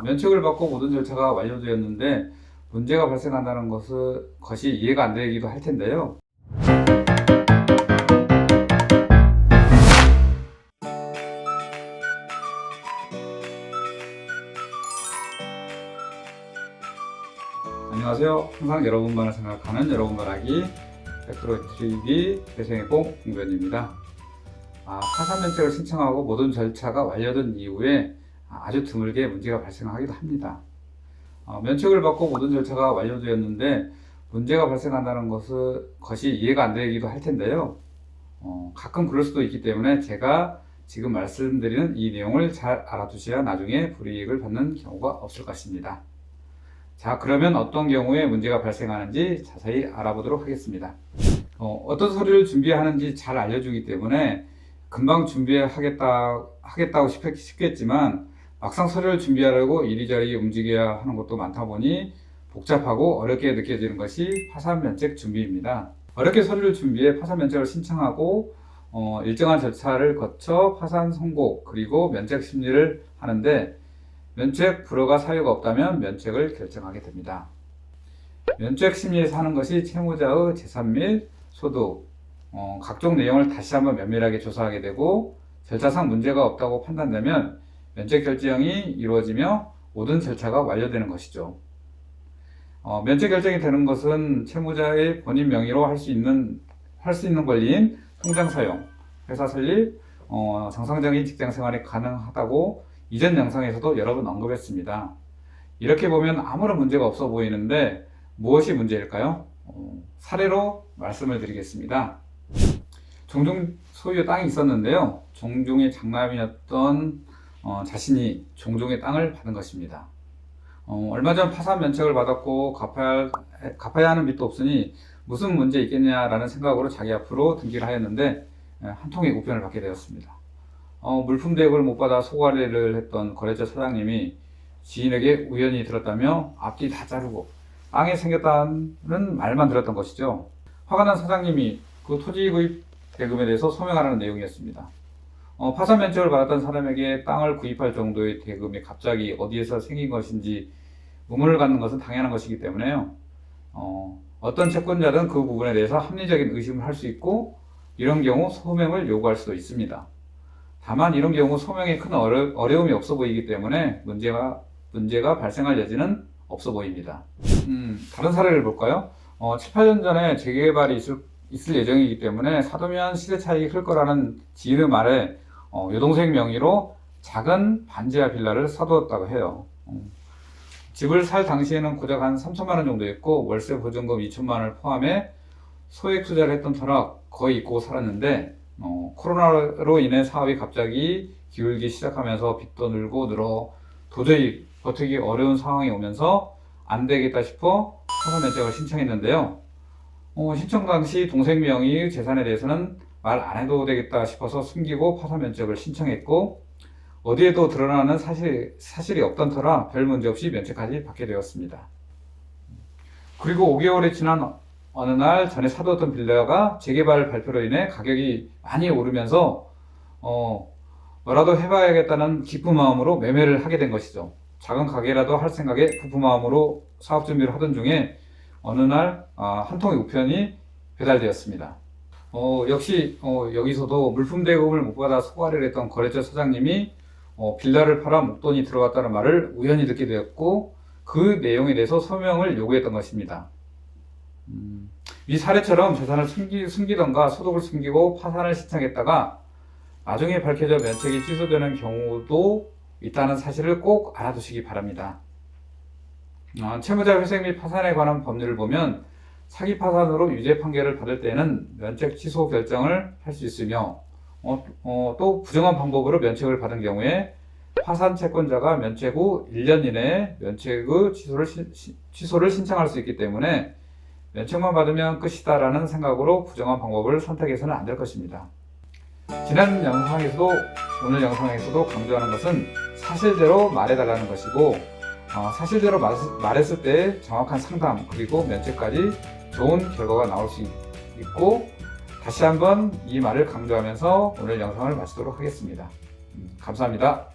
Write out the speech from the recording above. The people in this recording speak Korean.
면책을 받고 모든 절차가 완료되었는데 문제가 발생한다는 것이 이해가 안 되기도 할 텐데요. 안녕하세요. 항상 여러분만을 생각하는 여러분 말하기 100% TV 배생의 공변입니다. 파산 면책을 신청하고 모든 절차가 완료된 이후에 아주 드물게 문제가 발생하기도 합니다. 면책을 받고 모든 절차가 완료되었는데 문제가 발생한다는 것이 이해가 안 되기도 할 텐데요. 가끔 그럴 수도 있기 때문에 제가 지금 말씀드리는 이 내용을 잘 알아두셔야 나중에 불이익을 받는 경우가 없을 것입니다. 자, 그러면 어떤 경우에 문제가 발생하는지 자세히 알아보도록 하겠습니다. 어떤 서류를 준비하는지 잘 알려주기 때문에 금방 준비하겠다고 싶겠지만 막상 서류를 준비하려고 이리저리 움직여야 하는 것도 많다 보니 복잡하고 어렵게 느껴지는 것이 파산면책 준비입니다. 어렵게 서류를 준비해 파산면책을 신청하고 일정한 절차를 거쳐 파산 선고 그리고 면책 심리를 하는데 면책 불허가 사유가 없다면 면책을 결정하게 됩니다. 면책 심리에서 하는 것이 채무자의 재산 및 소득, 각종 내용을 다시 한번 면밀하게 조사하게 되고 절차상 문제가 없다고 판단되면 면책 결정이 이루어지며 모든 절차가 완료되는 것이죠. 면책 결정이 되는 것은 채무자의 본인 명의로 할 수 있는 권리인 통장 사용, 회사 설립, 정상적인 직장 생활이 가능하다고 이전 영상에서도 여러 번 언급했습니다. 이렇게 보면 아무런 문제가 없어 보이는데 무엇이 문제일까요? 사례로 말씀을 드리겠습니다. 종종 소유의 땅이 있었는데요. 종종의 장남이었던 자신이 종종의 땅을 받은 것입니다. 얼마 전 파산 면책을 받았고 갚아야 하는 빚도 없으니 무슨 문제 있겠냐라는 생각으로 자기 앞으로 등기를 하였는데 한 통의 우편을 받게 되었습니다. 물품 대역을 못 받아 소가리를 했던 거래처 사장님이 지인에게 우연히 들었다며 앞뒤 다 자르고 땅이 생겼다는 말만 들었던 것이죠. 화가 난 사장님이 그 토지 구입 대금에 대해서 소명하라는 내용이었습니다. 파산 면책을 받았던 사람에게 땅을 구입할 정도의 대금이 갑자기 어디에서 생긴 것인지 의문을 갖는 것은 당연한 것이기 때문에요. 어떤 채권자든 그 부분에 대해서 합리적인 의심을 할 수 있고 이런 경우 소명을 요구할 수도 있습니다. 다만 이런 경우 소명에 큰 어려움이 없어 보이기 때문에 문제가 발생할 여지는 없어 보입니다. 다른 사례를 볼까요? 7, 8년 전에 재개발이 있을 예정이기 때문에 사두면 시세 차익이 클 거라는 지인의 말에 여동생 명의로 작은 반지하 빌라를 사두었다고 해요. 집을 살 당시에는 고작 한 3천만 원 정도였고 월세 보증금 2천만 원을 포함해 소액 투자를 했던 터라 거의 잊고 살았는데 코로나로 인해 사업이 갑자기 기울기 시작하면서 빚도 늘어 도저히 버티기 어려운 상황이 오면서 안 되겠다 싶어 파산 면책을 신청했는데요. 신청 당시 동생 명의의 재산에 대해서는 말 안 해도 되겠다 싶어서 숨기고 파산 면책을 신청했고 어디에도 드러나는 사실이 없던 터라 별 문제 없이 면책까지 받게 되었습니다. 그리고 5개월이 지난 어느 날 전에 사두었던 빌라가 재개발 발표로 인해 가격이 많이 오르면서 뭐라도 해봐야겠다는 기쁜 마음으로 매매를 하게 된 것이죠. 작은 가게라도 할 생각에 부푼 마음으로 사업 준비를 하던 중에 어느 날 한 통의 우편이 배달되었습니다. 역시 여기서도 물품 대금을 못 받아 소가리를 했던 거래처 사장님이 빌라를 팔아 목돈이 들어갔다는 말을 우연히 듣게 되었고 그 내용에 대해서 소명을 요구했던 것입니다. 이 사례처럼 재산을 숨기던가 소득을 숨기고 파산을 신청했다가 나중에 밝혀져 면책이 취소되는 경우도 있다는 사실을 꼭 알아두시기 바랍니다. 채무자 회생 및 파산에 관한 법률을 보면 사기 파산으로 유죄 판결을 받을 때는 면책 취소 결정을 할 수 있으며 또 부정한 방법으로 면책을 받은 경우에 파산 채권자가 면책 후 1년 이내에 면책의 취소를 신청할 수 있기 때문에 면책만 받으면 끝이다라는 생각으로 부정한 방법을 선택해서는 안 될 것입니다. 지난 영상에서도 오늘 영상에서도 강조하는 것은 사실대로 말해달라는 것이고 사실대로 말했을 때 정확한 상담 그리고 면책까지 좋은 결과가 나올 수 있고 다시 한번 이 말을 강조하면서 오늘 영상을 마치도록 하겠습니다. 감사합니다.